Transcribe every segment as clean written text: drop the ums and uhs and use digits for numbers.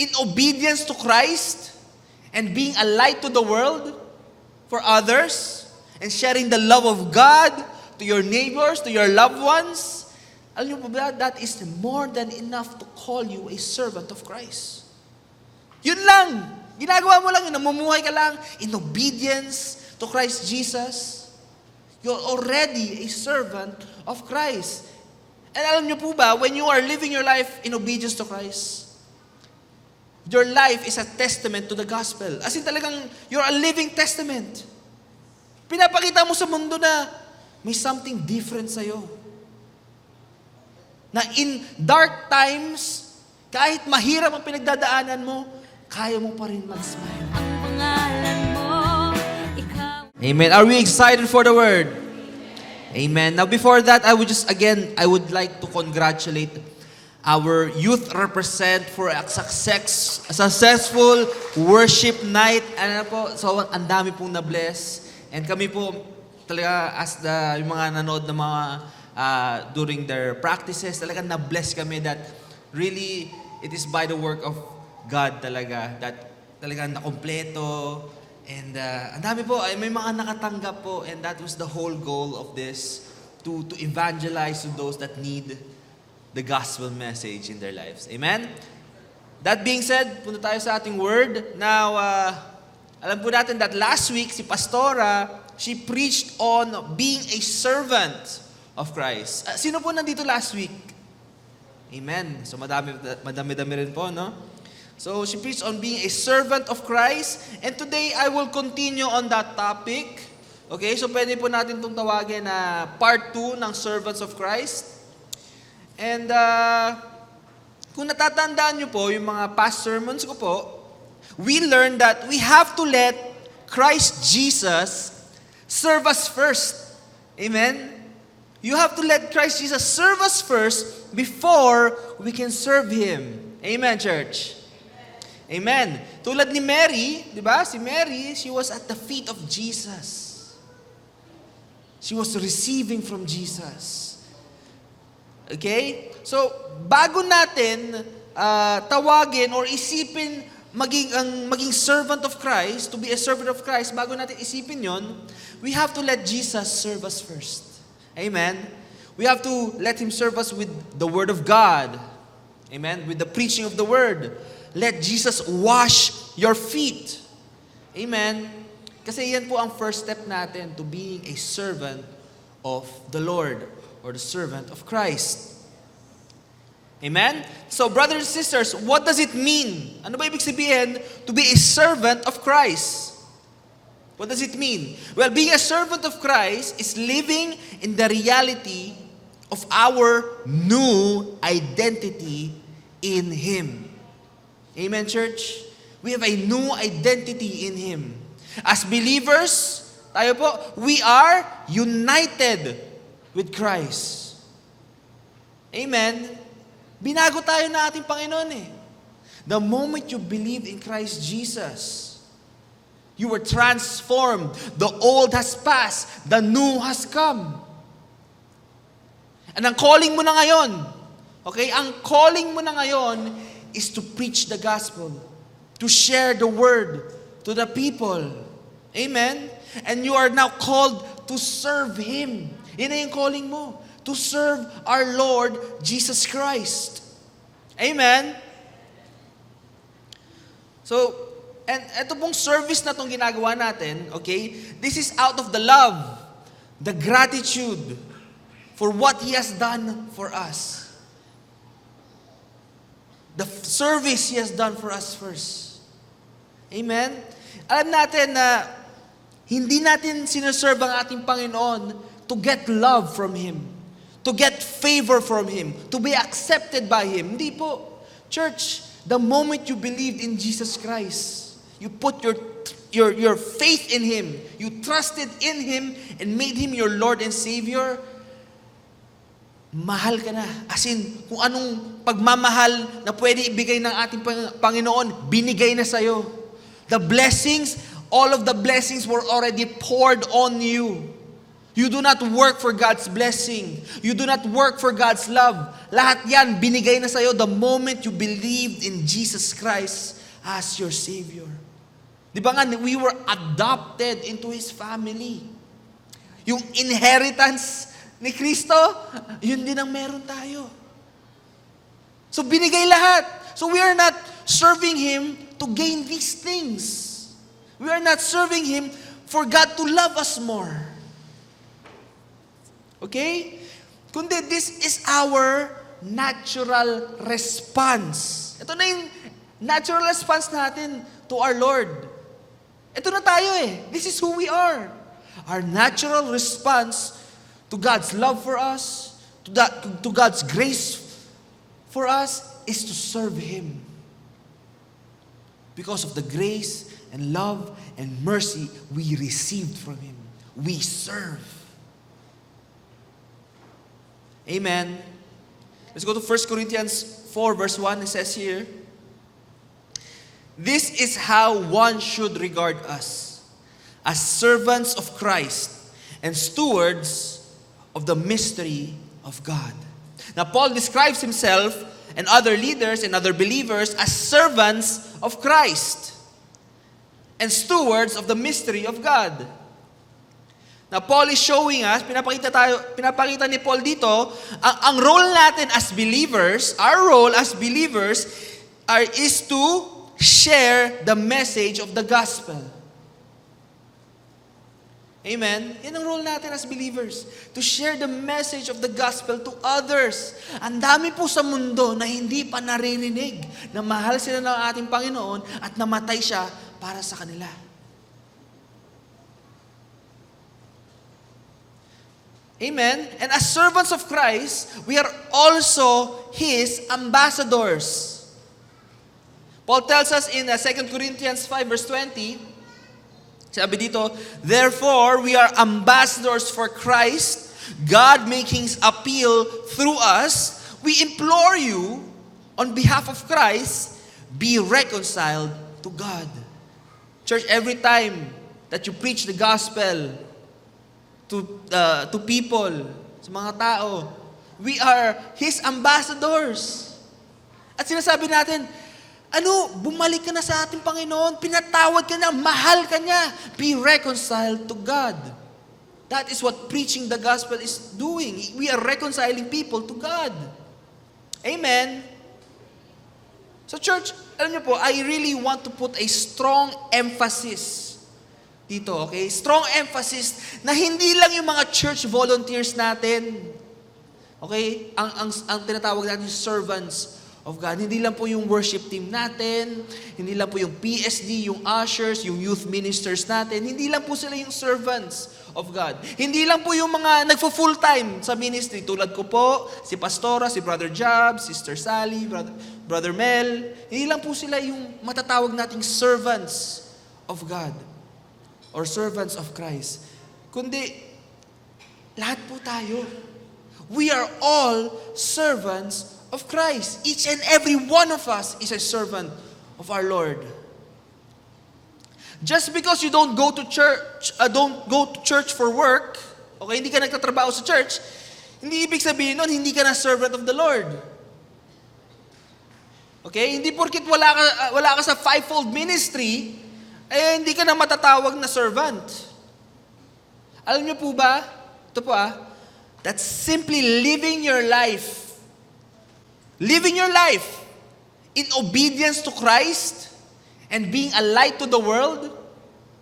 in obedience to Christ and being a light to the world for others and sharing the love of God to your neighbors, to your loved ones, alam niyo po ba, that is more than enough to call you a servant of Christ. Yun lang. Ginagawa mo lang yun. Namumuhay ka lang in obedience to Christ Jesus. You're already a servant of Christ. And alam niyo po ba, when you are living your life in obedience to Christ, your life is a testament to the gospel. As in talagang, you're a living testament. Pinapakita mo sa mundo na may something different sa'yo. Na in dark times, kahit mahirap ang pinagdadaanan mo, kaya mo pa rin mag-smile. Ang pangalan mo, ikaw. Amen. Are we excited for the word? Amen. Now before that, I would like to congratulate our youth represent for a successful worship night. Ano po, so ang dami pong na-bless. And kami po, talaga as yung mga nanood na mga during their practices, talaga na-bless kami that really it is by the work of God talaga that talagang nakompleto. And ang dami po, may mga nakatanggap po, and that was the whole goal of this, to evangelize to those that need the gospel message in their lives. Amen? That being said, punta tayo sa ating word. Now, alam po natin that last week, si Pastora, she preached on being a servant of Christ. Sino po nandito last week? Amen. So madami-dami rin po, no? So she preached on being a servant of Christ. And today, I will continue on that topic. Okay, so pwede po natin itong tawagin na part 2 ng Servants of Christ. And kung natatandaan nyo po, yung mga past sermons ko po, we learned that we have to let Christ Jesus serve us first. Amen? You have to let Christ Jesus serve us first before we can serve Him. Amen, church? Amen. Tulad ni Mary, di ba? Si Mary, she was at the feet of Jesus. She was receiving from Jesus. Okay? So, bago natin tawagin or isipin maging servant of Christ, to be a servant of Christ, bago natin isipin yon, we have to let Jesus serve us first. Amen? We have to let Him serve us with the Word of God. Amen? With the preaching of the Word. Let Jesus wash your feet. Amen? Kasi yan po ang first step natin to being a servant of the Lord or the servant of Christ. Amen? So, brothers and sisters, what does it mean? Ano ba ibig sabihin to be a servant of Christ? What does it mean? Well, being a servant of Christ is living in the reality of our new identity in Him. Amen, church? We have a new identity in Him. As believers, tayo po, we are united with Christ. Amen? Binago tayo na ating Panginoon eh. The moment you believe in Christ Jesus, you were transformed. The old has passed. The new has come. And ang calling mo na ngayon, okay, ang calling mo na ngayon is to preach the gospel, to share the word to the people. Amen? And you are now called to serve Him. Yan na yung calling mo. To serve our Lord Jesus Christ. Amen? So, and ito pong service na itong ginagawa natin, okay, this is out of the love, the gratitude for what He has done for us. The service He has done for us first. Amen? Alam natin na hindi natin sineserve ang ating Panginoon to get love from Him, to get favor from Him, to be accepted by Him. Hindi po. Church, the moment you believed in Jesus Christ, you put your faith in Him, you trusted in Him, and made Him your Lord and Savior, mahal ka na. As in, kung anong pagmamahal na pwede ibigay ng ating Panginoon, binigay na sa'yo. The blessings, all of the blessings were already poured on you. You do not work for God's blessing. You do not work for God's love. Lahat yan, binigay na sa'yo the moment you believed in Jesus Christ as your Savior. Di ba nga, we were adopted into His family. Yung inheritance ni Kristo, yun din ang meron tayo. So binigay lahat. So we are not serving Him to gain these things. We are not serving Him for God to love us more. Okay? Kundi this is our natural response. Ito na yung natural response natin to our Lord. Ito na tayo eh. This is who we are. Our natural response to God's love for us, to God's grace for us, is to serve Him. Because of the grace and love and mercy we received from Him. We serve. Amen. Let's go to 1 Corinthians 4 verse 1. It says here, "This is how one should regard us, as servants of Christ and stewards of the mystery of God." Now Paul describes himself and other leaders and other believers as servants of Christ and stewards of the mystery of God. Now, Paul is showing us, pinapakita ni Paul dito, ang role natin as believers, our role as believers is to share the message of the gospel. Amen? Yan ang role natin as believers, to share the message of the gospel to others. Ang dami po sa mundo na hindi pa naririnig na mahal sila ng ating Panginoon at namatay siya para sa kanila. Amen? And as servants of Christ, we are also His ambassadors. Paul tells us in 2 Corinthians 5 verse 20, sabi dito, "Therefore, we are ambassadors for Christ, God making His appeal through us. We implore you, on behalf of Christ, be reconciled to God." Church, every time that you preach the gospel to people, sa mga tao, we are His ambassadors. At sinasabi natin, bumalik ka na sa ating Panginoon, pinatawad ka na, mahal ka niya, be reconciled to God. That is what preaching the gospel is doing. We are reconciling people to God. Amen? So church, alam niyo po, I really want to put a strong emphasis dito, okay? Strong emphasis na hindi lang yung mga church volunteers natin, okay? Ang tinatawag natin servants of God. Hindi lang po yung worship team natin, hindi lang po yung PSD, yung ushers, yung youth ministers natin, hindi lang po sila yung servants of God. Hindi lang po yung mga nagfo-full time sa ministry. Tulad ko po, si Pastora, si Brother Job, Sister Sally, Brother Mel. Hindi lang po sila yung matatawag nating servants of God or servants of Christ. Kundi, lahat po tayo. We are all servants of Christ. Each and every one of us is a servant of our Lord. Just because you don't go to church for work, okay, hindi ka nagtatrabaho sa church, hindi ibig sabihin nun, hindi ka na servant of the Lord. Okay? Hindi porkit wala ka sa fivefold ministry, hindi ka na matatawag na servant. Alam niyo po ba? Ito po that's simply living your life in obedience to Christ and being a light to the world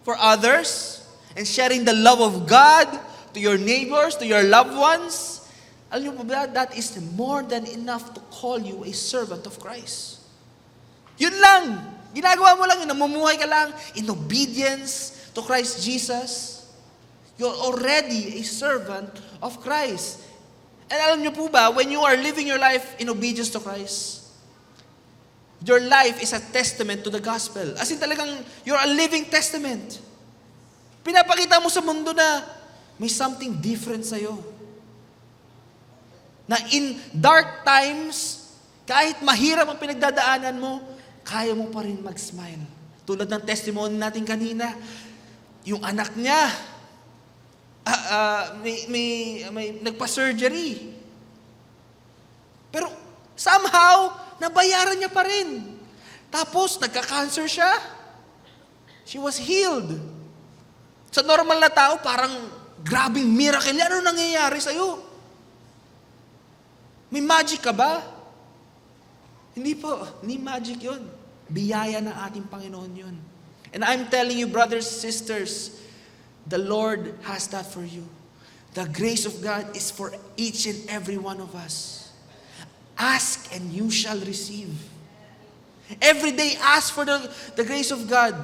for others and sharing the love of God to your neighbors, to your loved ones. Alam niyo po ba, that is more than enough to call you a servant of Christ. Yun lang. Ginagawa mo lang yun, namumuhay ka lang in obedience to Christ Jesus. You're already a servant of Christ. And alam niyo po ba, when you are living your life in obedience to Christ, your life is a testament to the gospel. As in talagang, you're a living testament. Pinapakita mo sa mundo na may something different sa'yo. Na in dark times, kahit mahirap ang pinagdadaanan mo, kaya mo pa rin mag-smile. Tulad ng testimony natin kanina, yung anak niya, may nagpa-surgery. Pero somehow, nabayaran niya pa rin. Tapos, nagka-cancer siya. She was healed. Sa normal na tao, parang grabing miracle. Ano nangyayari sa'yo? May magic ka ba? Hindi po. Hindi magic yun. Biyaya ng ating Panginoon yun. And I'm telling you, brothers and sisters, the Lord has that for you. The grace of God is for each and every one of us. Ask and you shall receive. Every day, ask for the grace of God.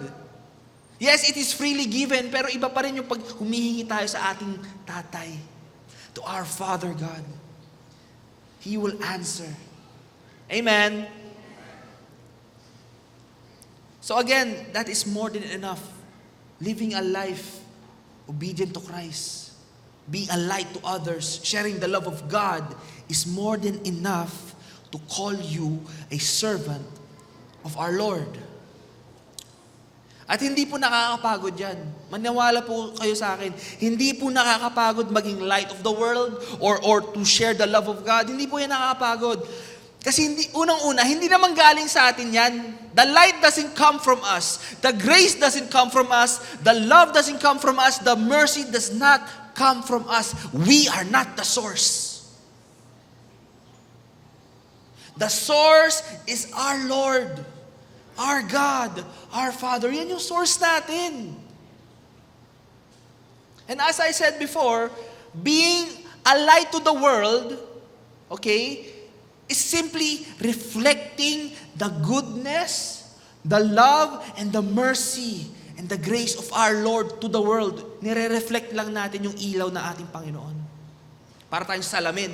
Yes, it is freely given, pero iba pa rin yung pag humihingi tayo sa ating tatay, to our Father God. He will answer. Amen. So again, that is more than enough. Living a life obedient to Christ, being a light to others, sharing the love of God is more than enough to call you a servant of our Lord. At hindi po nakakapagod yan. Maniwala po kayo sa akin, hindi po nakakapagod maging light of the world or to share the love of God. Hindi po yan nakakapagod. Kasi unang-una, hindi naman galing sa atin yan. The light doesn't come from us. The grace doesn't come from us. The love doesn't come from us. The mercy does not come from us. We are not the source. The source is our Lord, our God, our Father. Yan yung source natin. And as I said before, being a light to the world, okay, is simply reflecting the goodness, the love, and the mercy, and the grace of our Lord to the world. Nire-reflect lang natin yung ilaw na ating Panginoon. Para tayong salamin.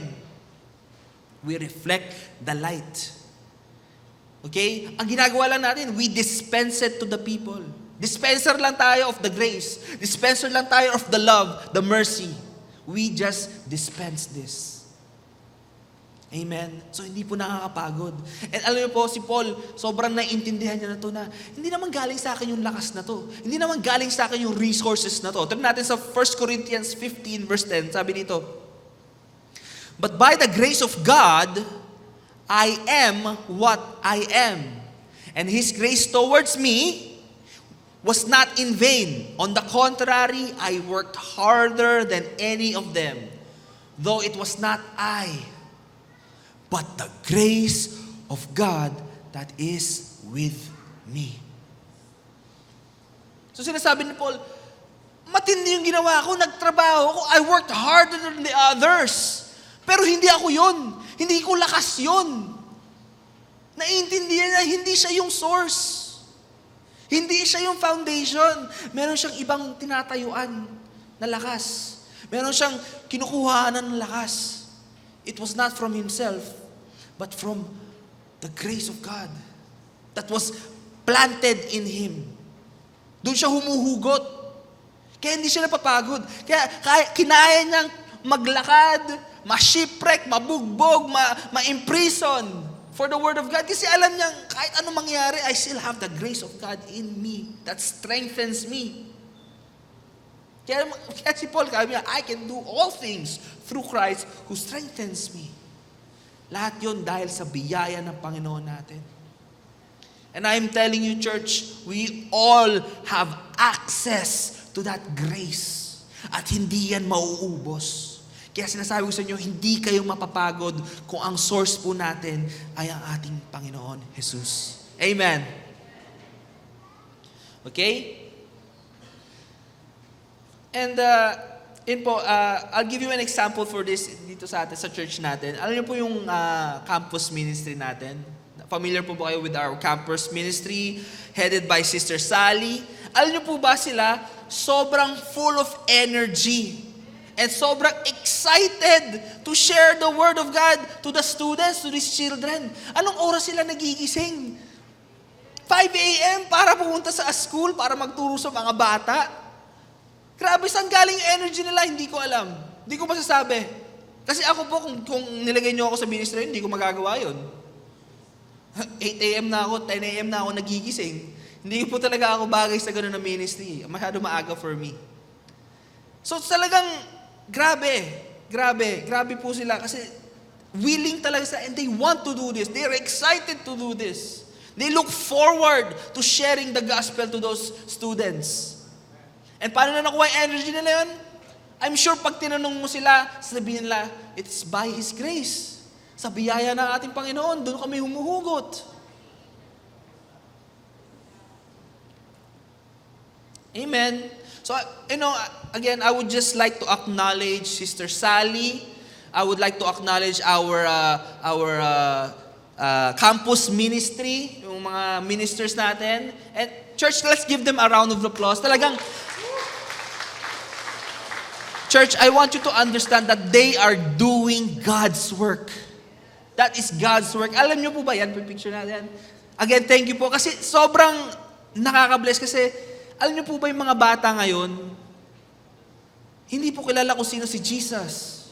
We reflect the light. Okay? Ang ginagawa lang natin, we dispense it to the people. Dispenser lang tayo of the grace. Dispenser lang tayo of the love, the mercy. We just dispense this. Amen? So, hindi po nakakapagod. And alam niyo po, si Paul, sobrang naiintindihan niya na to na, hindi naman galing sa akin yung lakas na to. Hindi naman galing sa akin yung resources na to. Tignan natin sa 1 Corinthians 15 verse 10, sabi nito, "But by the grace of God, I am what I am. And His grace towards me was not in vain. On the contrary, I worked harder than any of them, though it was not I, but the grace of God that is with me." So sinasabi ni Paul, matindi yung ginawa ko, nagtrabaho ko, I worked harder than the others. Pero hindi ako yun. Hindi ko lakas yun. Naiintindihan na hindi siya yung source. Hindi siya yung foundation. Meron siyang ibang tinatayuan na lakas. Meron siyang kinukuhaanan ng lakas. It was not from himself, but from the grace of God that was planted in him. Doon siya humuhugot. Kaya hindi siya napapagod. Kaya kinaya niyang maglakad, ma-shipwreck, mabugbog, ma-imprison for the Word of God. Kasi alam niyang kahit anong mangyari, I still have the grace of God in me that strengthens me. Kaya si Paul, sabi niya, I can do all things through Christ who strengthens me. Lahat yun dahil sa biyaya ng Panginoon natin. And I'm telling you, church, we all have access to that grace. At hindi yan mauubos. Kaya sinasabi ko sa inyo, hindi kayo mapapagod kung ang source po natin ay ang ating Panginoon Jesus. Amen. Okay? And I'll give you an example for this dito sa atin, sa church natin. Alam niyo po yung campus ministry natin. Familiar po ba kayo with our campus ministry headed by Sister Sally? Alam niyo po ba sila sobrang full of energy and sobrang excited to share the Word of God to the students, to these children. Anong oras sila nagigising? 5 a.m. para pumunta sa school, para magturo sa mga bata. Grabe, saan galing yung energy nila? Hindi ko alam. Hindi ko masasabi. Kasi ako po, kung nilagay niyo ako sa ministry, hindi ko magagawa yun. 8 a.m. na ako, 10 a.m. na ako nagigising. Hindi po talaga ako bagay sa ganun na ministry. Masyado maaga for me. So talagang grabe po sila kasi willing talaga sila and they want to do this. They are excited to do this. They look forward to sharing the gospel to those students. And paano na nakuha yung energy nila yun? I'm sure pag tinanong mo sila, sabihin nila, it's by His grace. Sa biyaya ng ating Panginoon, doon kami humuhugot. Amen. So, again, I would just like to acknowledge Sister Sally. I would like to acknowledge our campus ministry, yung mga ministers natin. And church, let's give them a round of applause. Talagang, church, I want you to understand that they are doing God's work. That is God's work. Alam niyo po ba yan? Picture natin. Again, thank you po. Kasi sobrang nakaka-bless kasi alam niyo po ba yung mga bata ngayon, hindi po kilala kung sino si Jesus.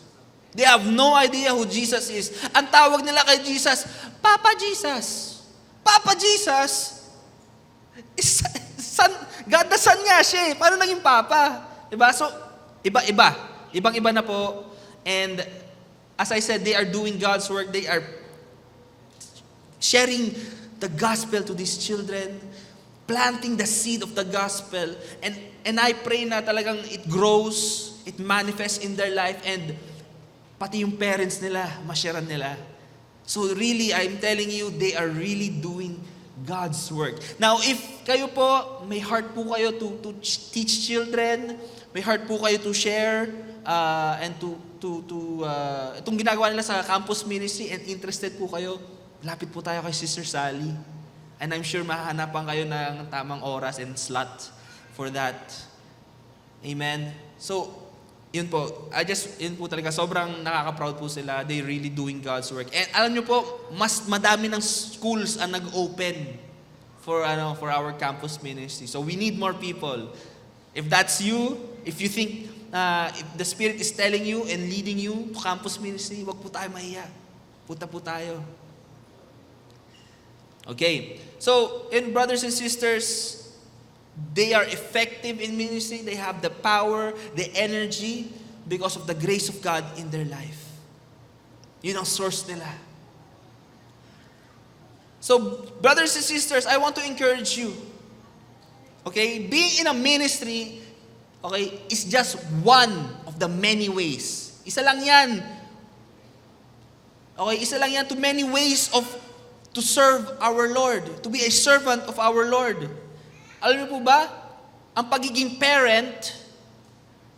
They have no idea who Jesus is. Ang tawag nila kay Jesus, Papa Jesus. Papa Jesus? God the Son nga siya eh. Paano naging Papa? Diba? So, iba-iba. Ibang-iba na po. And as I said, they are doing God's work. They are sharing the gospel to these children, planting the seed of the gospel. And I pray na talagang it grows, it manifests in their life, and pati yung parents nila, masharan nila. So really, I'm telling you, they are really doing God's work. Now, if kayo po, may heart po kayo to teach children, may heart po kayo to share, and itong ginagawa nila sa campus ministry, and interested po kayo, lapit po tayo kay Sister Sally. And I'm sure mahahanapan kayo ng tamang oras and slot for that. Amen? So, yun po. Yun po talaga, sobrang nakaka-proud po sila. They really doing God's work. And alam nyo po, mas madami ng schools ang nag-open for our campus ministry. So, we need more people. If that's you, if you think, if the Spirit is telling you and leading you to campus ministry, wag po tayo mahiya. Punta po tayo. Okay. So, in brothers and sisters, they are effective in ministry. They have the power, the energy, because of the grace of God in their life. Yun ang source nila. So, brothers and sisters, I want to encourage you. Okay? Being in a ministry, okay, is just one of the many ways. Isa lang yan. Okay? Isa lang yan to many ways to serve our Lord, to be a servant of our Lord. Alam niyo po ba, ang pagiging parent,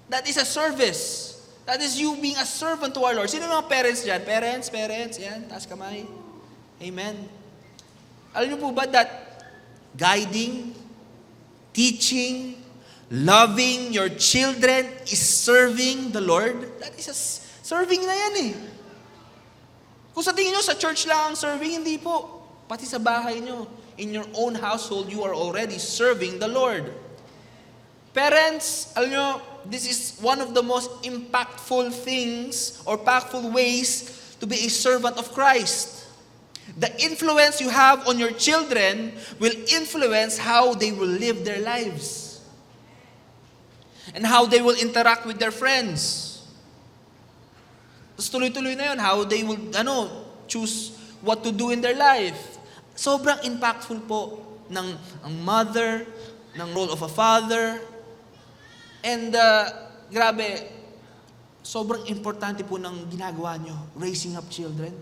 that is a service. That is you being a servant to our Lord. Sino mga parents dyan? Parents, yan, taas kamay. Amen. Alam niyo po ba that guiding, teaching, loving your children is serving the Lord? That is serving na yan eh. Kung sa tingin nyo, sa church lang ang serving, hindi po. Pati sa bahay nyo, in your own household, you are already serving the Lord. Parents, alam nyo, this is one of the most impactful things or impactful ways to be a servant of Christ. The influence you have on your children will influence how they will live their lives and how they will interact with their friends. Tapos tuloy-tuloy na yun, how they will choose what to do in their life. Sobrang impactful po ng ang mother, ng role of a father. And grabe, sobrang importante po ng ginagawa nyo, raising up children.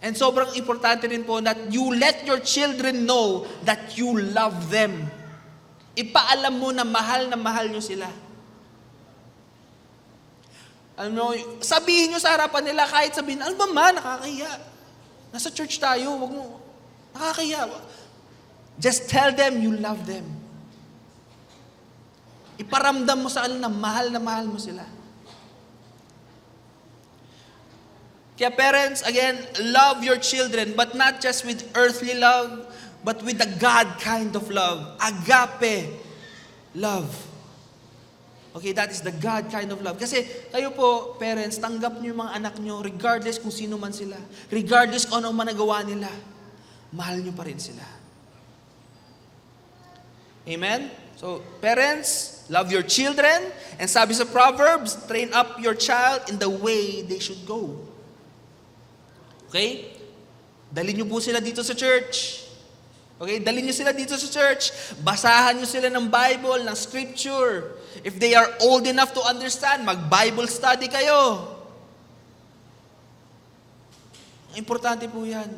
And sobrang importante rin po that you let your children know that you love them. Ipaalam mo na mahal nyo sila. Sabihin nyo sa harapan nila, kahit sabihin, ano ba man, nakakahiya. Nasa church tayo, wag mo, nakakahiya. Just tell them you love them. Iparamdam mo sa kanila na mahal mo sila. Kaya parents, again, love your children, but not just with earthly love, but with the God kind of love. Agape love. Okay, that is the God kind of love. Kasi kayo po, parents, tanggap niyo yung mga anak niyo, regardless kung sino man sila, regardless kung ano man nagawa nila, mahal niyo pa rin sila. Amen? So, parents, love your children. And sabi sa Proverbs, train up your child in the way they should go. Okay? Dalhin niyo po sila dito sa church. Okay? Dalhin niyo sila dito sa church. Basahan niyo sila ng Bible, ng Scripture. If they are old enough to understand, mag-Bible study kayo. Importante po yan.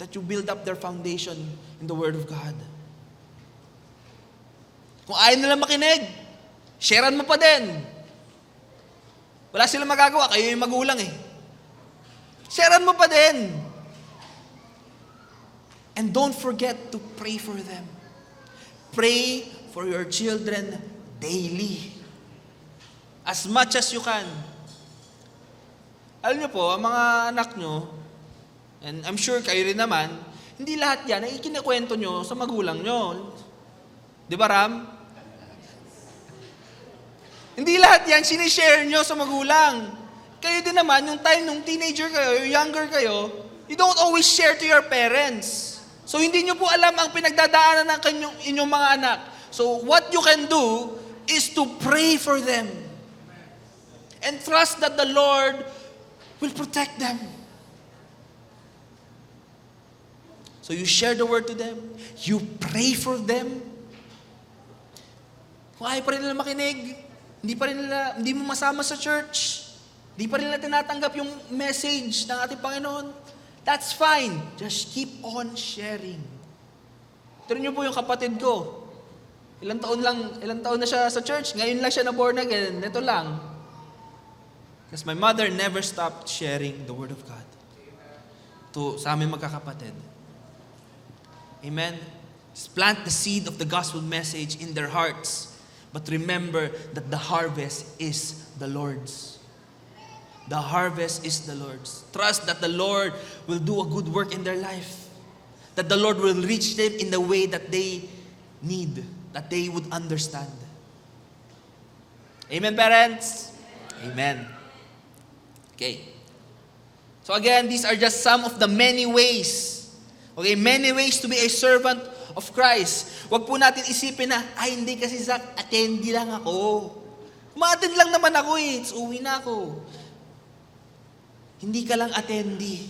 That you build up their foundation in the Word of God. Kung ayaw nila makinig, sharean mo pa din. Wala silang magagawa, kayo yung magulang eh. Sharean mo pa din. And don't forget to pray for them. Pray for your children daily. As much as you can. Alam niyo po, ang mga anak nyo, and I'm sure kayo rin naman, hindi lahat yan ay ikinikwento nyo sa magulang nyo. Di ba, Ram? Hindi lahat yan sinishare nyo sa magulang. Kayo din naman, yung time nung teenager kayo, yung younger kayo, you don't always share to your parents. So hindi nyo po alam ang pinagdadaanan ng inyong mga anak. So what you can do is to pray for them. And trust that the Lord will protect them. So you share the word to them. You pray for them. Kung ayaw pa rin nila makinig, hindi mo masama sa church, hindi pa rin nila tinatanggap yung message ng ating Panginoon, that's fine. Just keep on sharing. Turo niyo po yung kapatid ko. Ilang taon na siya sa church, ngayon lang siya na born again, ito lang. Because my mother never stopped sharing the Word of God sa aming magkakapatid. Amen? Just plant the seed of the gospel message in their hearts. But remember that the harvest is the Lord's. The harvest is the Lord's. Trust that the Lord will do a good work in their life. That the Lord will reach them in the way that they need, that they would understand. Amen, parents? Amen. Okay. So again, these are just some of the many ways. Okay, many ways to be a servant of Christ. Huwag po natin isipin na, ay hindi kasi Zach, attendee lang ako. Ma-attend lang naman ako eh, uwi na ako. Hindi ka lang attendee.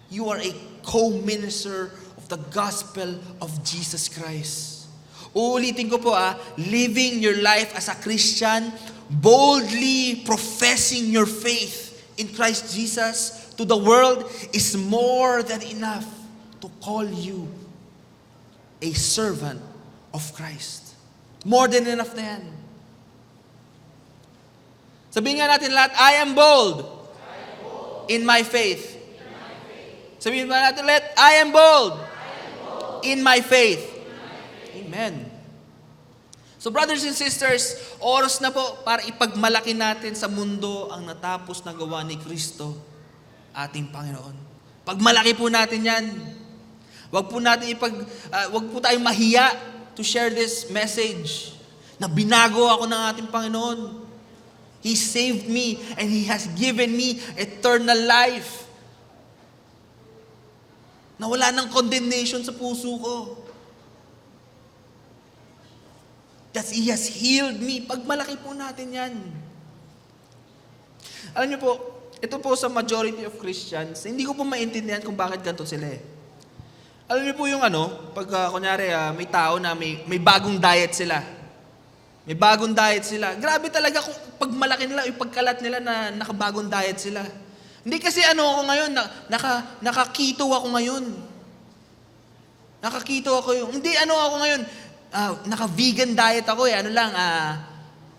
You are a co-minister of the gospel of Jesus Christ. Uulitin ko po living your life as a Christian, boldly professing your faith in Christ Jesus to the world is more than enough to call you a servant of Christ. More than enough na yan. Sabihin nga natin lahat, I am bold in my faith. Sabihin nga natin lahat, I am bold in my faith. Amen. So brothers and sisters, oras na po para ipagmalaki natin sa mundo ang natapos na gawa ni Kristo, ating Panginoon. Pagmalaki po natin yan. Wag po tayong mahiya to share this message na binago ako ng ating Panginoon. He saved me and He has given me eternal life. Na wala ng condemnation sa puso ko. That He has healed me. Pagmalaki po natin yan. Alam niyo po, ito po sa majority of Christians, hindi ko po maintindihan kung bakit ganito sila eh. Alam niyo po yung pag kunyari may tao na may bagong diet sila. May bagong diet sila. Grabe talaga kung pag malaki nila, yung pagkalat nila na nakabagong diet sila. Hindi kasi ako ngayon, naka-keto ako ngayon. Naka-keto ako yung, hindi ako ngayon, naka-vegan diet ako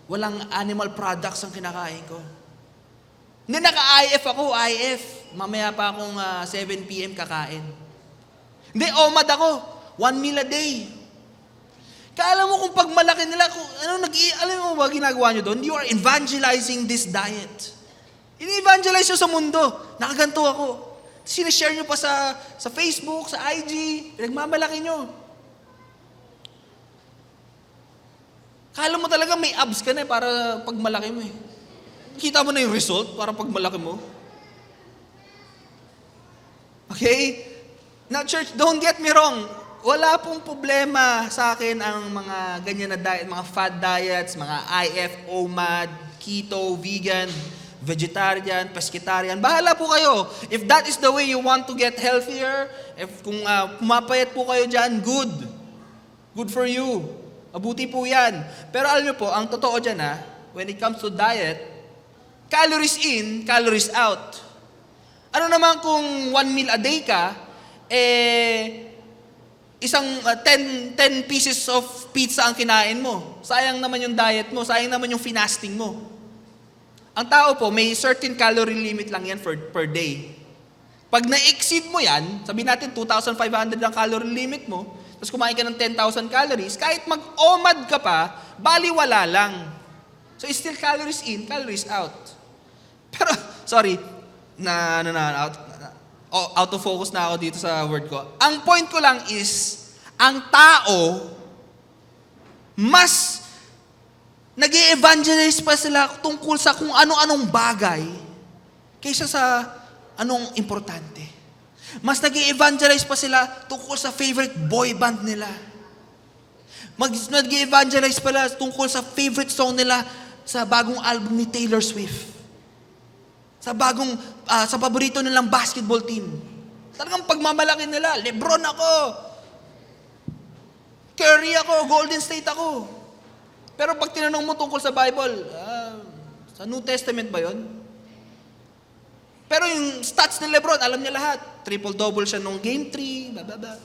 walang animal products ang kinakain ko. Hindi, naka-IF ako, IF. Mamaya pa akong 7 p.m. kakain. Hindi, OMAD ako. 1 meal a day. Kala mo kung pag malaki nila, alam mo ba ginagawa nyo doon? You are evangelizing this diet. Ini-evangelize nyo sa mundo. Nakaganto ako. Sinishare nyo pa sa Facebook, sa IG. Pinagmamalaki nyo. Kala mo talaga may abs ka na para pag malaki mo eh. Kita mo na yung result para pag malaki mo. Okay? Now church, don't get me wrong. wala pong problema sa akin ang mga ganyan na diet, mga fad diets, mga IF, OMAD, keto, vegan, vegetarian, pescatarian. Bahala po kayo. If that is the way you want to get healthier, if kung pumapayat po kayo dyan, good. Good for you. Mabuti po yan. Pero alam niyo po, ang totoo dyan when it comes to diet, calories in, calories out. Ano naman kung 1 meal a day ka, isang 10 pieces of pizza ang kinain mo. Sayang naman yung diet mo, sayang naman yung fasting mo. Ang tao po, may certain calorie limit lang yan per day. Pag na-exceed mo yan, sabihin natin 2,500 ang calorie limit mo, tapos kumain ka ng 10,000 calories, kahit mag-OMAD ka pa, baliwala lang. So it's still calories in, calories out. Pero, sorry, out of focus na ako dito sa word ko. Ang point ko lang is, ang tao, mas nag-i-evangelize pa sila tungkol sa kung ano-anong bagay kaysa sa anong importante. Mas nag-i-evangelize pa sila tungkol sa favorite boy band nila. Nag-i-evangelize pala tungkol sa favorite song nila sa bagong album ni Taylor Swift. Sa paborito nilang basketball team. Talagang pagmamalaki nila, LeBron ako, Curry ako, Golden State ako. Pero pag tinanong mo tungkol sa Bible, sa New Testament ba yon? Pero yung stats ni LeBron, alam niya lahat. Triple-double siya nung Game 3, bababa.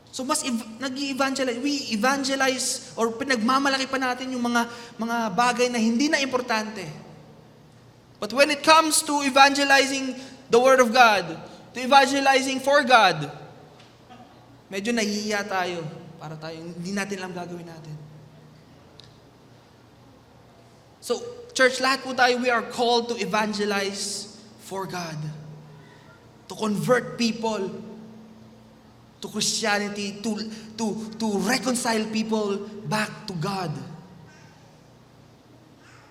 So mas nag-i-evangelize, we evangelize or pinagmamalaki pa natin yung mga bagay na hindi na importante. But when it comes to evangelizing the Word of God, to evangelizing for God, medyo nahihiya tayo. Para tayo, hindi natin alam gagawin natin. So, church, lahat po tayo, we are called to evangelize for God. To convert people to Christianity, to reconcile people back to God.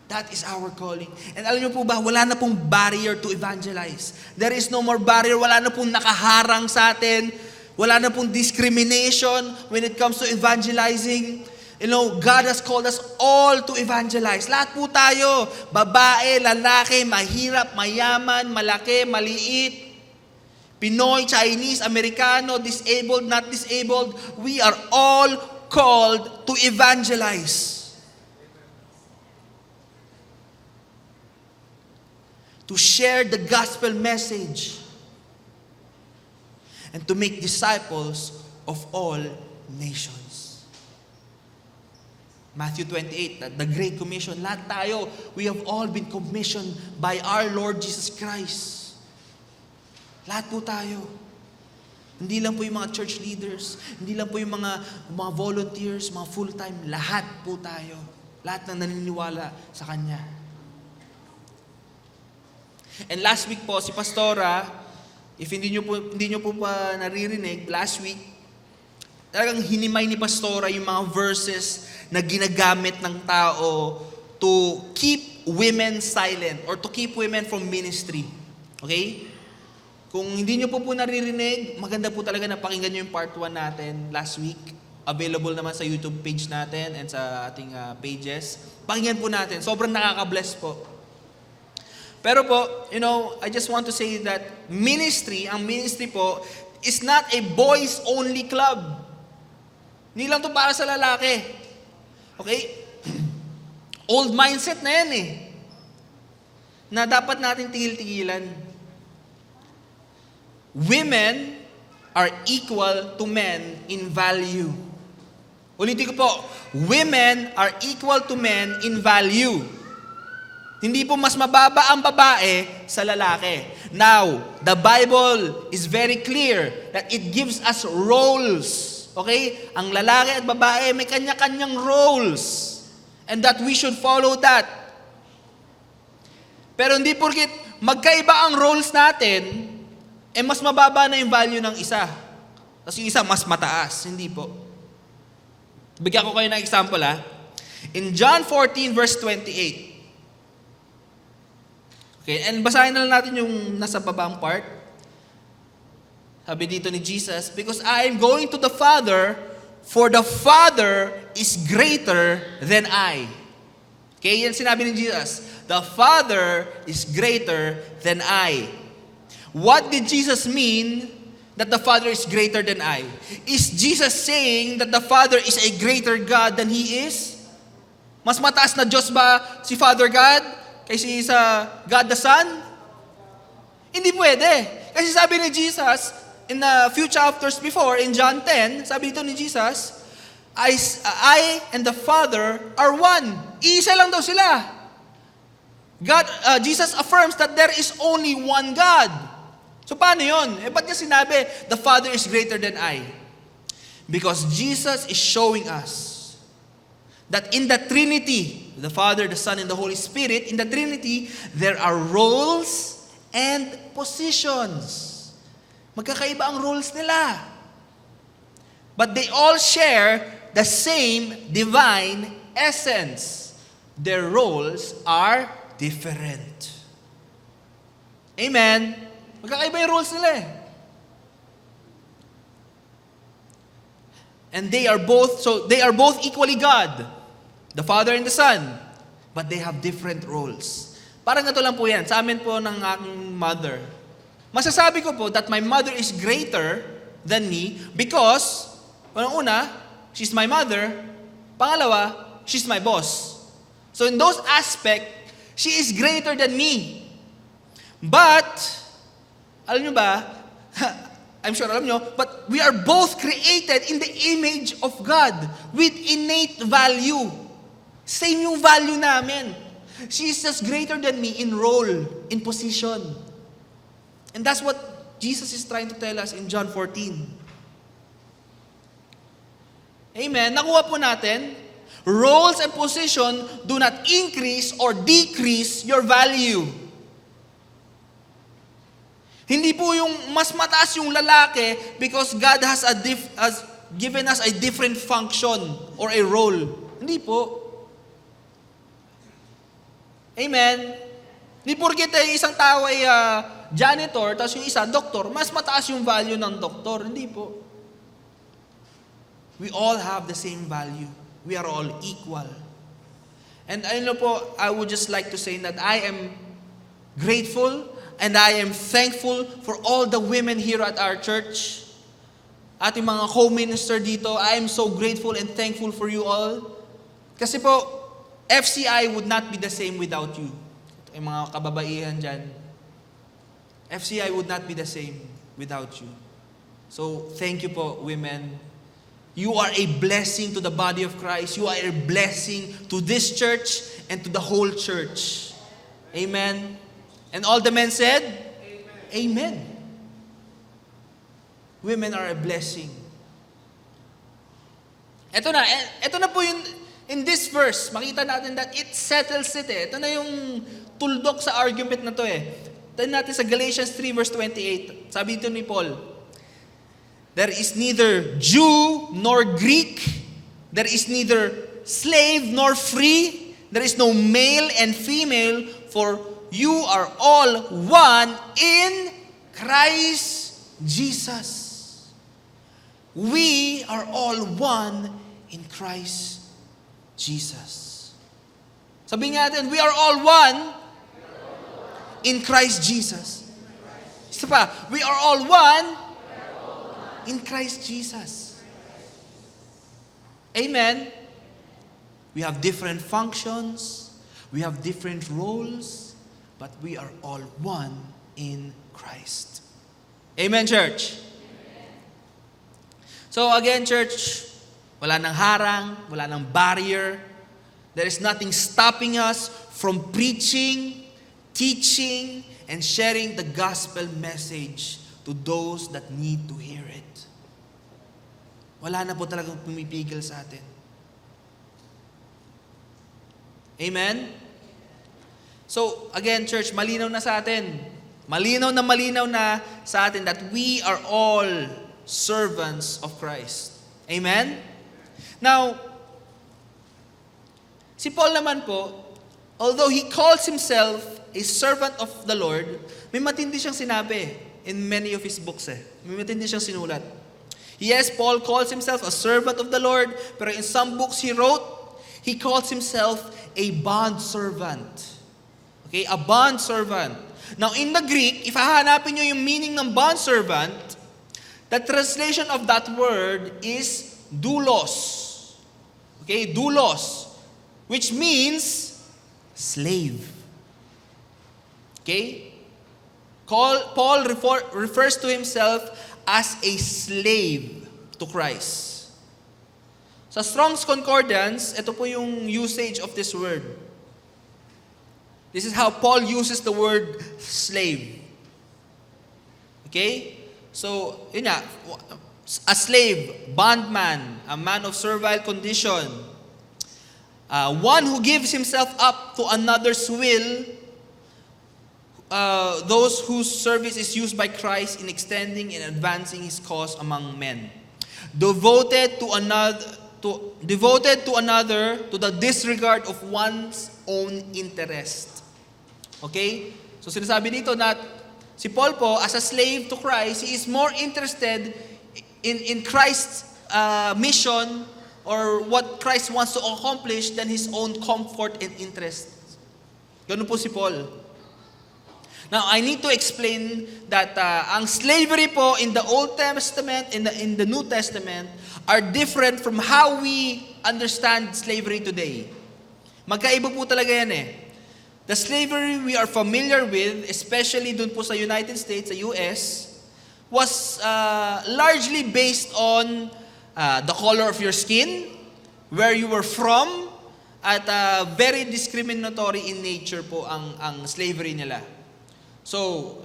That is our calling. And alam niyo po ba, wala na pong barrier to evangelize. There is no more barrier. Wala na pong nakaharang sa atin. Wala na pong discrimination when it comes to evangelizing. You know, God has called us all to evangelize. Lahat po tayo, babae, lalaki, mahirap, mayaman, malaki, maliit, Pinoy, Chinese, Americano, disabled, not disabled. We are all called to evangelize. To share the gospel message and to make disciples of all nations. Matthew 28, the Great Commission, lahat tayo, we have all been commissioned by our Lord Jesus Christ. Lahat po tayo. Hindi lang po yung mga church leaders, hindi lang po yung mga volunteers, mga full-time, lahat po tayo. Lahat na naniniwala sa Kanya. And last week po, si Pastora, if hindi nyo po pa naririnig, last week, talagang hinimay ni Pastora yung mga verses na ginagamit ng tao to keep women silent or to keep women from ministry. Okay? Kung hindi nyo po naririnig, maganda po talaga na pakinggan nyo yung part 1 natin last week. Available naman sa YouTube page natin and sa ating pages. Pakinggan po natin. Sobrang nakaka-bless po. Pero po, you know, I just want to say that ang ministry po, is not a boys-only club. Hindi lang to para sa lalaki. Okay? Old mindset na yan na dapat natin tigil-tigilan. Women are equal to men in value. Ulitin ko po, women are equal to men in value. Hindi po mas mababa ang babae sa lalaki. Now, the Bible is very clear that it gives us roles. Okay? Ang lalaki at babae may kanya-kanyang roles. And that we should follow that. Pero hindi porkit magkaiba ang roles natin, mas mababa na yung value ng isa. Tapos yung isa mas mataas. Hindi po. Bigyan ko kayo ng example In John 14 verse 28. Okay, and basahin na lang natin yung nasa babang part. Sabi dito ni Jesus, because I am going to the Father, for the Father is greater than I. Okay, yan sinabi ni Jesus. The Father is greater than I. What did Jesus mean that the Father is greater than I? Is Jesus saying that the Father is a greater God than He is? Mas mataas na Diyos ba si Father God kaysa sa God the Son? Hindi pwede. Kasi sabi ni Jesus, in a few chapters before, in John 10, sabi dito ni Jesus, I and the Father are one. Iisa lang daw sila. Jesus affirms that there is only one God. So paano yun? Ba't niya sinabi, the Father is greater than I? Because Jesus is showing us that in the Trinity, the Father, the Son, and the Holy Spirit, in the Trinity, there are roles and positions. Magkakaiba ang roles nila. But they all share the same divine essence. Their roles are different. Amen? Magkakaiba yung roles nila eh. And they are both equally God, the Father and the Son, but they have different roles. Parang ito lang po yan, sa amin po ng aking mother. Masasabi ko po that my mother is greater than me because, unang-una, she's my mother. Pangalawa, she's my boss. So in those aspects, she is greater than me. But, alam nyo ba, I'm sure alam nyo, but we are both created in the image of God with innate value. Same yung value namin. She is just greater than me in role, in position. And that's what Jesus is trying to tell us in John 14. Amen. Nakuha po natin, roles and position do not increase or decrease your value. Hindi po yung mas mataas yung lalaki because God has given us a different function or a role. Hindi po. Amen. Hindi porkit isang tao ay janitor, tapos yung isa, doktor, mas mataas yung value ng doktor. Hindi po. We all have the same value. We are all equal. And I know po, I would just like to say that I am grateful and I am thankful for all the women here at our church. Ating mga co-minister dito, I am so grateful and thankful for you all. Kasi po, FCI would not be the same without you. Yung mga kababaihan dyan. FCI would not be the same without you. So, thank you po, women. You are a blessing to the body of Christ. You are a blessing to this church and to the whole church. Amen. And all the men said, Amen. Amen. Women are a blessing. Ito na po yung, in this verse, makita natin that it settles it eh. Ito na yung tuldok sa argument na to eh. Tignan natin sa Galatians 3 verse 28. Sabi dito ni Paul, there is neither Jew nor Greek. There is neither slave nor free. There is no male and female, for you are all one in Christ Jesus. We are all one in Christ Jesus. Sabihin natin, we are all one in Christ Jesus. Isa pa, we are all one in Christ Jesus. Amen. We have different functions. We have different roles. But we are all one in Christ. Amen, church? Amen. So again, church, wala nang harang, wala nang barrier. There is nothing stopping us from preaching, teaching, and sharing the gospel message to those that need to hear it. Wala na po talagang pumipigil sa atin. Amen? So, again, church, malinaw na sa atin. Malinaw na sa atin that we are all servants of Christ. Amen? Now, si Paul naman po, although he calls himself a servant of the Lord, may matindi siyang sinabi. in many of his books eh. May matindi siyang sinulat. Yes, Paul calls himself a servant of the Lord, pero in some books he wrote, he calls himself a bond servant. Okay, a bond servant. Now in the Greek, if hahanapin nyo yung meaning ng bond servant, the translation of that word is doulos. Okay, doulos, which means slave. Okay? Paul refers to himself as a slave to Christ. Sa Strong's Concordance, ito po yung usage of this word. This is how Paul uses the word slave. Okay? So, yun nga, a slave, bondman, a man of servile condition, one who gives himself up to another's will, those whose service is used by Christ in extending and advancing His cause among men. Devoted to another to the disregard of one's own interest. Okay? So sinasabi dito na si Paul po, as a slave to Christ, he is more interested in Christ's mission or what Christ wants to accomplish than his own comfort and interest. Ganun po si Paul. Now, I need to explain that ang slavery po in the Old Testament and in the New Testament are different from how we understand slavery today. Magkaiba po talaga yan eh. The slavery we are familiar with, especially dun po sa United States, sa US, was largely based on the color of your skin, where you were from, at very discriminatory in nature po ang slavery nila. So,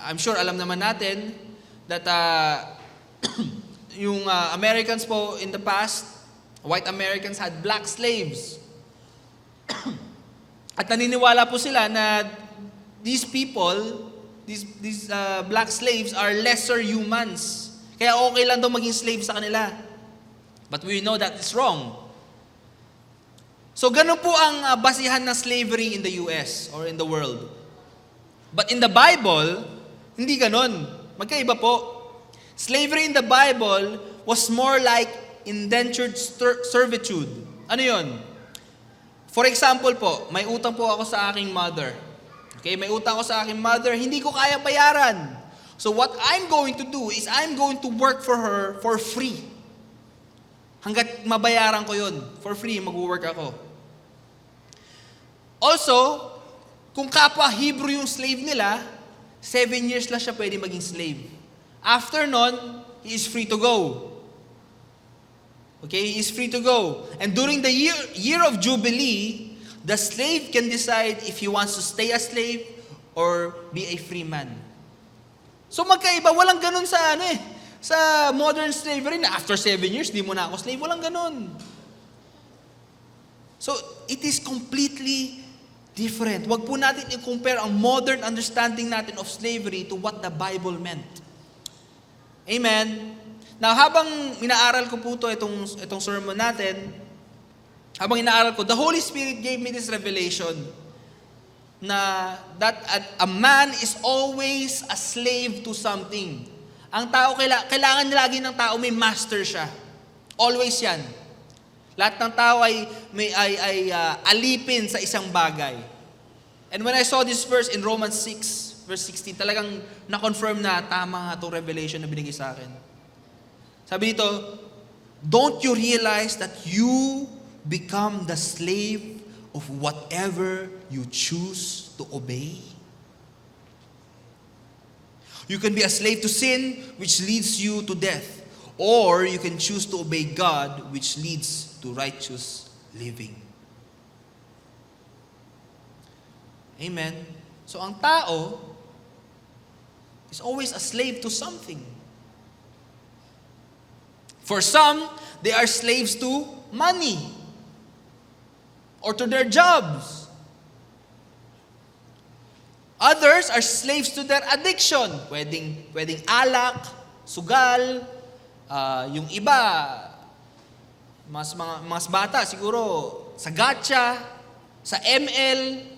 I'm sure alam naman natin that yung Americans po in the past, white Americans had black slaves. At naniniwala po sila na these people, these black slaves are lesser humans. Kaya okay lang daw maging slave sa kanila. But we know that is wrong. So ganun po ang basihan ng slavery in the US or in the world. But in the Bible, hindi ganun. Magkaiba po. Slavery in the Bible was more like indentured servitude. Ano yun? For example po, may utang po ako sa aking mother. Okay, may utang ako sa aking mother, hindi ko kaya bayaran. So what I'm going to do is I'm going to work for her for free. Hanggat mabayaran ko yun, for free, mag-work ako. Also, kung kapwa Hebrew yung slave nila, 7 years lang siya pwede maging slave. After nun, he is free to go. Okay, he is free to go. And during the year of Jubilee, the slave can decide if he wants to stay a slave or be a free man. So magkaiba, walang ganun sa sa modern slavery na after 7 years, di mo na ako slave. Walang ganun. So, it is completely different. Wag po natin i-compare ang modern understanding natin of slavery to what the Bible meant. Amen? Now, habang inaaral ko po itong sermon natin, habang inaaral ko, the Holy Spirit gave me this revelation na that a man is always a slave to something. Ang tao, kailangan lagi ng tao may master siya. Always yan. Lahat ng tao ay alipin sa isang bagay. And when I saw this verse in Romans 6, verse 16, talagang na-confirm na tama nga itong revelation na binigay sa akin. Sabi dito, don't you realize that you become the slave of whatever you choose to obey? You can be a slave to sin, which leads you to death. Or you can choose to obey God, which leads to righteous living. Amen. So ang tao is always a slave to something. For some, they are slaves to money or to their jobs. Others are slaves to their addiction. Pwedeng alak, sugal, yung iba, mas bata siguro sa gacha, sa ML.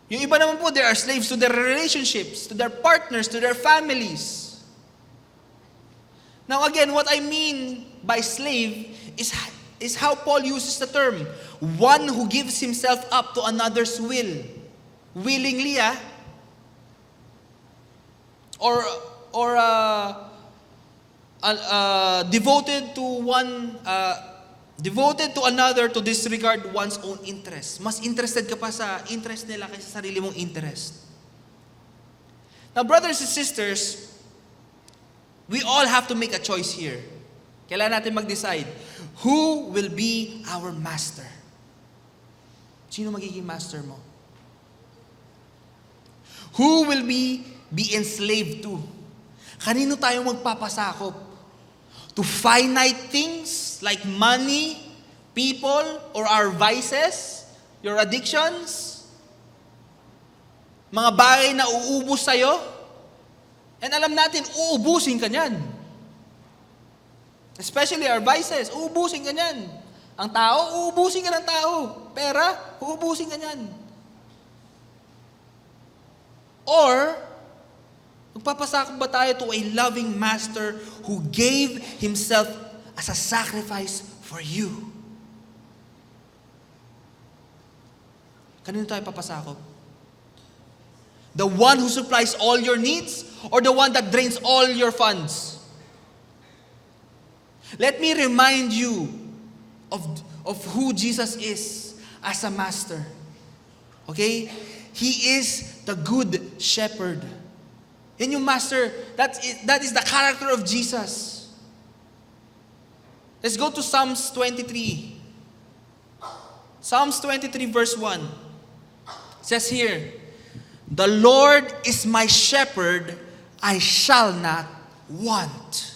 Yung iba naman po, they are slaves to their relationships, to their partners, to their families. Now again, what I mean by slave is how Paul uses the term. One who gives himself up to another's will. Willingly, devoted to another to disregard one's own interest. Mas interested ka pa sa interest nila kaysa sa sarili mong interest. Now, brothers and sisters, we all have to make a choice here. Kailangan natin mag-decide, who will be our master? Sino magiging master mo? Who will be enslaved to? Kanino tayo magpapasakop? To finite things like money, people, or our vices, your addictions, mga bagay na uubos sa'yo, and alam natin, uubusin ka niyan. Especially our vices, uubusin ka niyan. Ang tao, uubusin ka ng tao. Pera, uubusin ka niyan. Or, magpapasakop ba tayo to a loving master who gave himself as a sacrifice for you? Kanino tayo papasakop? The one who supplies all your needs or the one that drains all your funds? Let me remind you of who Jesus is as a master. Okay? He is the good shepherd. Yan yung master, that is the character of Jesus. Let's go to Psalms 23. Psalms 23 verse 1. It says here, the Lord is my shepherd, I shall not want.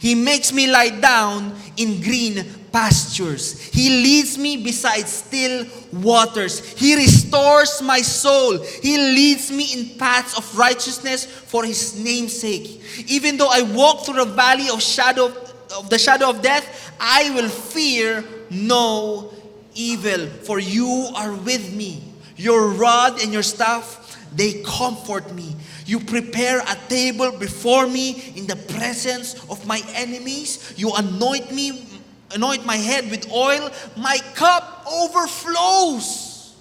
He makes me lie down in green pastures. He leads me beside still waters. He restores my soul. He leads me in paths of righteousness for His name's sake. Even though I walk through the valley of the shadow of death, I will fear no evil, for you are with me. Your rod and your staff, they comfort me. You prepare a table before me in the presence of my enemies. You anoint my head with oil. My cup overflows.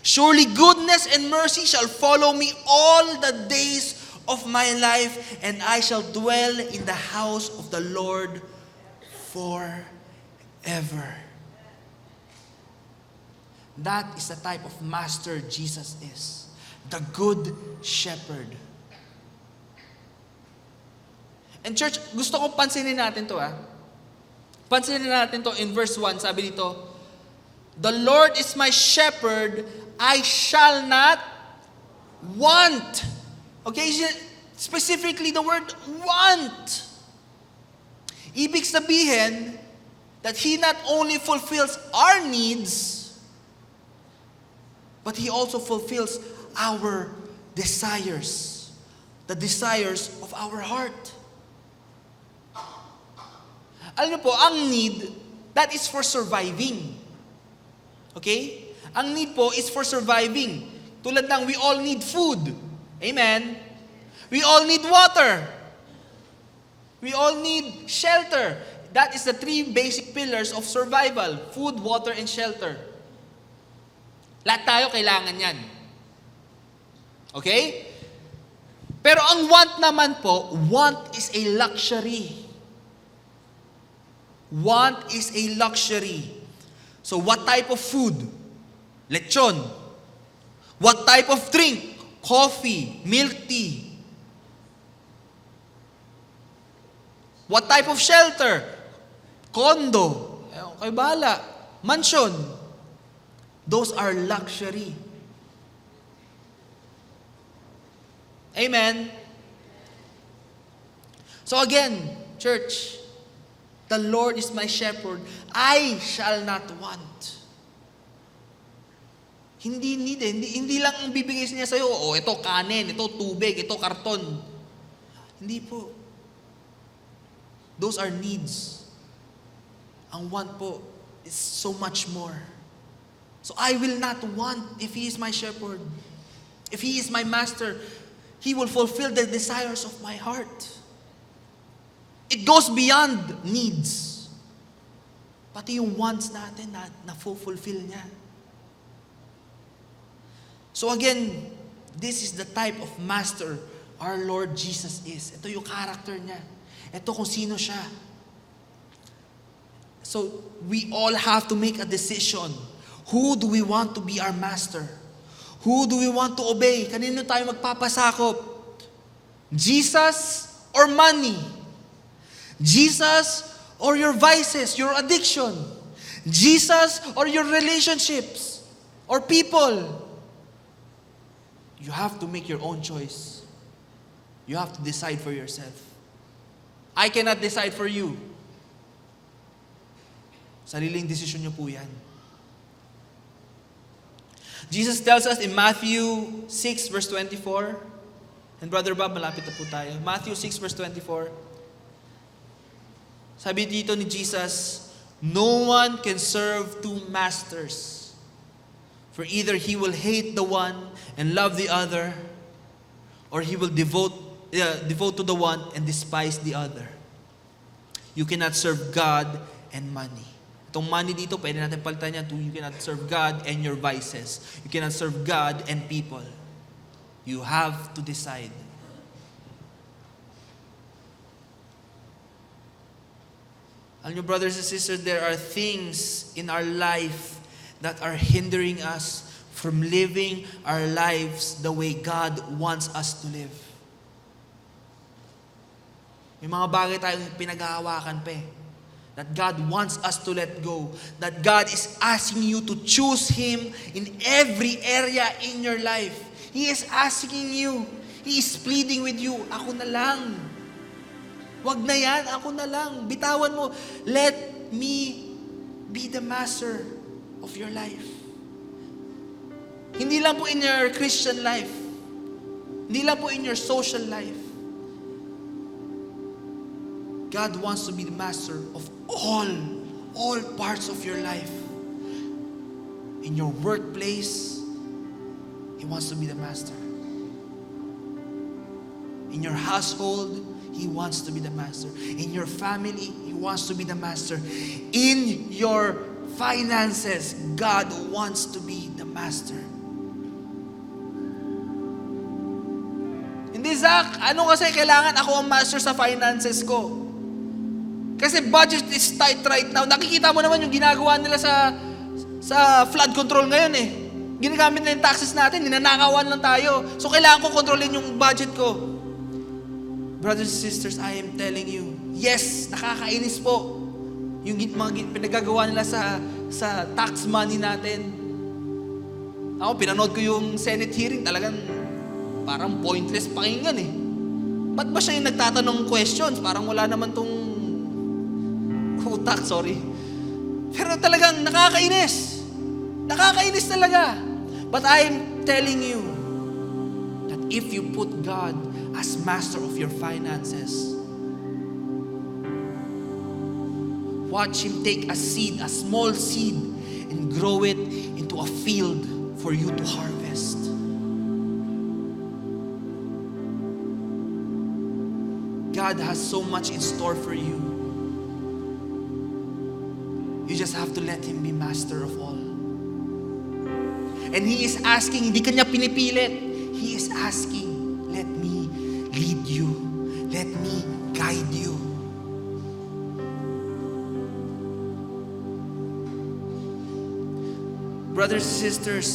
Surely goodness and mercy shall follow me all the days of my life, and I shall dwell in the house of the Lord forever. That is the type of master Jesus is. The good shepherd. And church, gusto kong pansinin natin to. Pansinin natin to in verse 1. Sabi dito, the Lord is my shepherd, I shall not want. Okay, specifically the word want. Ibig sabihin that He not only fulfills our needs, but He also fulfills our desires, the desires of our heart. Alam niyo po, ang need, that is for surviving. Okay? Ang need po is for surviving. Tulad ng we all need food. Amen? We all need water. We all need shelter. That is the three basic pillars of survival. Food, water, and shelter. Lahat tayo kailangan yan. Okay? Pero ang want naman po, want is a luxury. Want is a luxury. So what type of food? Lechon. What type of drink? Coffee, milk tea. What type of shelter? Condo. Kayo bahala. Mansion. Those are luxury. Amen? So again, church, the Lord is my shepherd, I shall not want. Hindi lang ang bibigay niya sa'yo, ito kanin, ito tubig, ito karton. Hindi po. Those are needs. Ang want po is so much more. So I will not want if He is my shepherd. If He is my master, He will fulfill the desires of my heart. It goes beyond needs. Pati yung wants natin na fulfill niya. So again, this is the type of master our Lord Jesus is. Ito yung character niya. Ito kung sino siya. So we all have to make a decision. Who do we want to be our master? Who do we want to obey? Kanino tayo magpapasakop? Jesus or money? Jesus or your vices, your addiction? Jesus or your relationships or people? You have to make your own choice. You have to decide for yourself. I cannot decide for you. Sariling desisyon niyo po yan. Jesus tells us in Matthew 6 verse 24, and Brother Bob, malapit na po tayo. Matthew 6 verse 24. Sabi dito ni Jesus, no one can serve two masters. For either he will hate the one and love the other, or he will devote to the one and despise the other. You cannot serve God and money. Itong money dito, pwede natin palitan yan to you cannot serve God and your vices. You cannot serve God and people. You have to decide. Alam niyo, brothers and sisters, there are things in our life that are hindering us from living our lives the way God wants us to live. May mga bagay tayong pinaghahawakan pa eh, that God wants us to let go. That God is asking you to choose Him in every area in your life. He is asking you. He is pleading with you. Ako na lang. Wag na yan. Ako na lang. Bitawan mo. Let me be the master of your life. Hindi lang po in your Christian life. Hindi lang po in your social life. God wants to be the master of all parts of your life. In your workplace, He wants to be the master. In your household, He wants to be the master. In your family, He wants to be the master. In your finances, God wants to be the master. Hindi, Zach, ano kasi kailangan ako ang master sa finances ko? Kasi budget is tight right now. Nakikita mo naman yung ginagawa nila sa flood control ngayon eh. Ginagamit na yung taxes natin, ninanakawan lang tayo. So kailangan ko kontrolin yung budget ko. Brothers and sisters, I am telling you, yes, nakakainis po yung mga pinagagawa nila sa tax money natin. Ako, pinanood ko yung Senate hearing, talagang parang pointless pakinggan eh. Ba't ba siya yung nagtatanong questions? Parang wala naman tong utak, sorry. Pero talagang nakakainis. Nakakainis talaga. But I'm telling you that if you put God as master of your finances, watch Him take a seed, a small seed, and grow it into a field for you to harvest. God has so much in store for you. You just have to let Him be master of all. And He is asking, hindi kanya pinipilit. He is asking, let me lead you. Let me guide you. Brothers and sisters,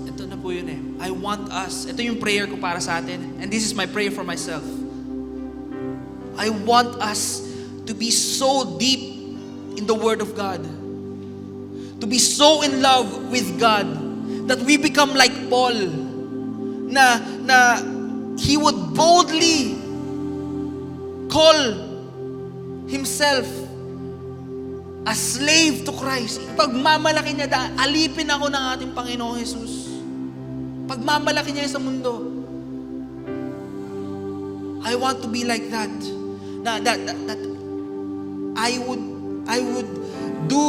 ito na po yun eh. I want us, ito yung prayer ko para sa atin, and this is my prayer for myself. I want us to be so deep in the Word of God. To be so in love with God that we become like Paul, na he would boldly call himself a slave to Christ. Pagmamalaki niya, alipin ako ng ating Panginoong Jesus. Pagmamalaki niya sa mundo. I want to be like that. That I would do,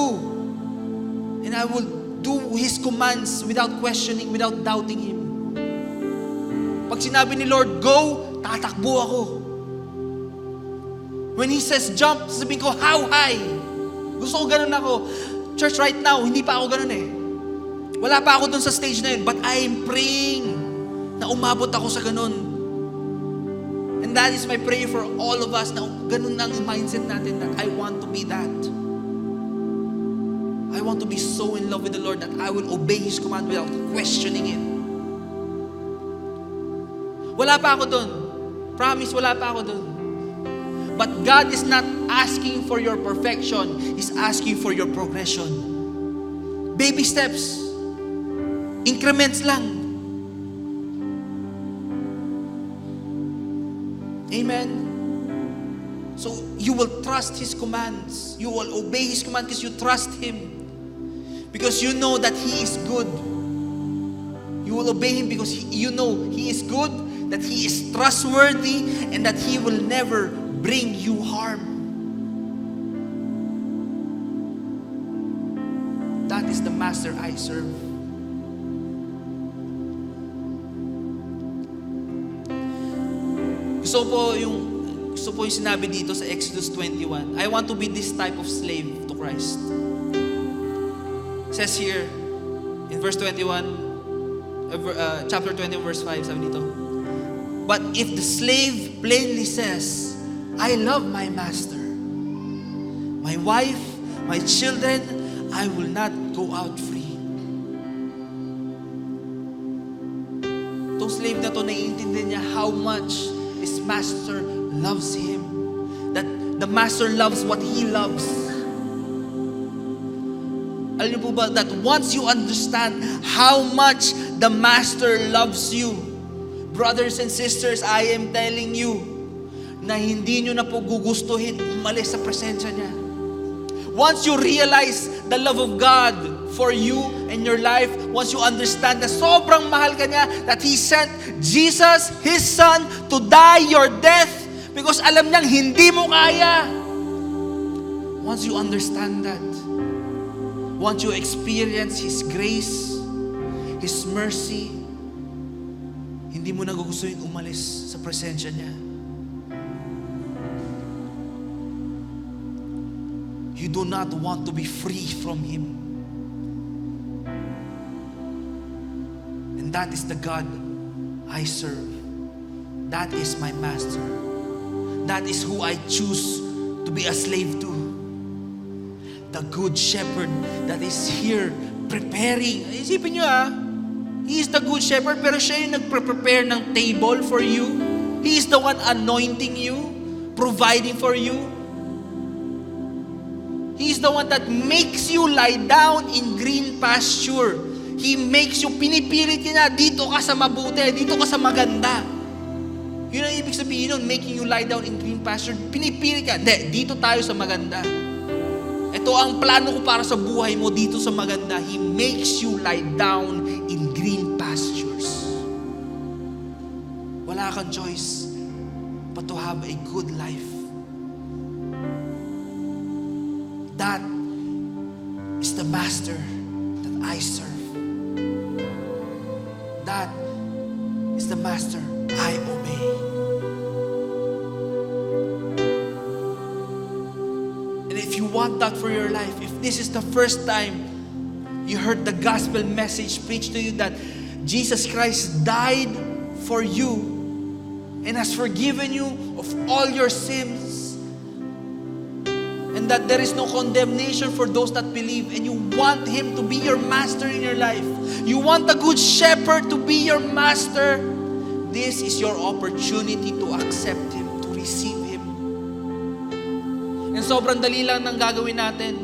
and I will do His commands without questioning, without doubting Him. Pag sinabi ni Lord, go, tatakbo ako. When He says jump, sasabihin ko, how high? Gusto ko ganun ako. Church, right now, hindi pa ako ganun eh. Wala pa ako dun sa stage na yun, but I am praying na umabot ako sa ganun. And that is my prayer for all of us na ganun ang mindset natin that I want to be that. I want to be so in love with the Lord that I will obey His command without questioning it. Wala pa ako dun. Promise, wala pa ako dun. But God is not asking for your perfection. He's asking for your progression. Baby steps. Increments lang. Amen? So, you will trust His commands. You will obey His command because you trust Him. Because you know that He is good. You will obey Him because you know He is good, that He is trustworthy, and that He will never bring you harm. That is the Master I serve. Gusto po yung sinabi dito sa Exodus 21. I want to be this type of slave to Christ. It says here in verse 21, chapter 21 verse 5, sabi dito, but if the slave plainly says, I love my master, my wife, my children, I will not go out free. Itong slave na to, naiintindihan niya how much his master loves him. That the master loves what he loves. Alam niyo po ba that once you understand how much the master loves you, brothers and sisters, I am telling you na hindi niyo na po gugustuhin umalis sa presensya niya. Once you realize the love of God for you and your life, once you understand na sobrang mahal ka niya, that He sent Jesus, His Son, to die your death because alam niyang hindi mo kaya. Once you understand that, once you experience His grace, His mercy, hindi mo na gugustuhin umalis sa presensya niya. You do not want to be free from Him. And that is the God I serve. That is my master. That is who I choose to be a slave to. The good shepherd that is here preparing. Isipin nyo He is the good shepherd pero siya yung nagpre-prepare ng table for you. He is the one anointing you, providing for you. He is the one that makes you lie down in green pasture. He makes you, pinipilit niya, dito ka sa mabuti, dito ka sa maganda. Yun ang ibig sabihin nun, making you lie down in green pasture. Pinipilit ka, dito tayo sa maganda. Ito ang plano ko para sa buhay mo, dito sa maganda. He makes you lie down in green pastures. Wala kang choice but to have a good life. That is the master that I serve. That is the master I obey. And if you want that for your life, if this is the first time you heard the gospel message preached to you that Jesus Christ died for you and has forgiven you of all your sins, and that there is no condemnation for those that believe, and you want Him to be your master in your life, you want the good shepherd to be your master, this is your opportunity to accept Him, to receive Him. And sobrang dali lang ng gagawin natin.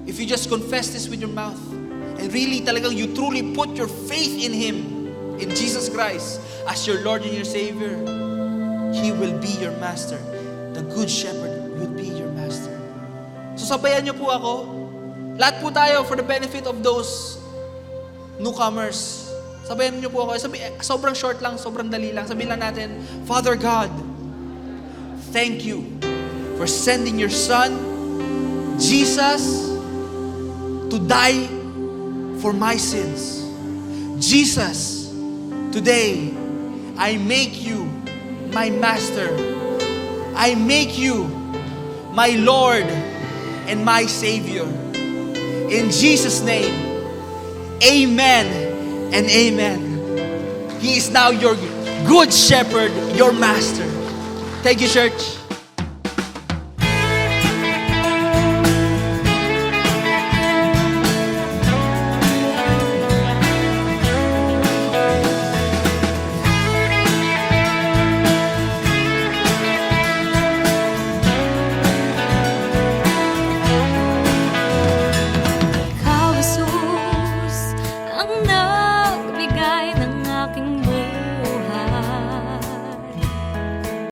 If you just confess this with your mouth, and really talagang you truly put your faith in Him, in Jesus Christ, as your Lord and your Savior, He will be your master. The good shepherd will be your master. So sabayan niyo po ako. Lahat po tayo for the benefit of those newcomers. Sabayan niyo po ako. Sobrang short lang, sobrang dali lang. Sabihin lang natin, Father God, thank you for sending your Son, Jesus, to die for my sins. Jesus, today, I make you my master. I make you my Lord and my Savior. In Jesus' name, amen and amen. He is now your good shepherd, your master. Thank you, church.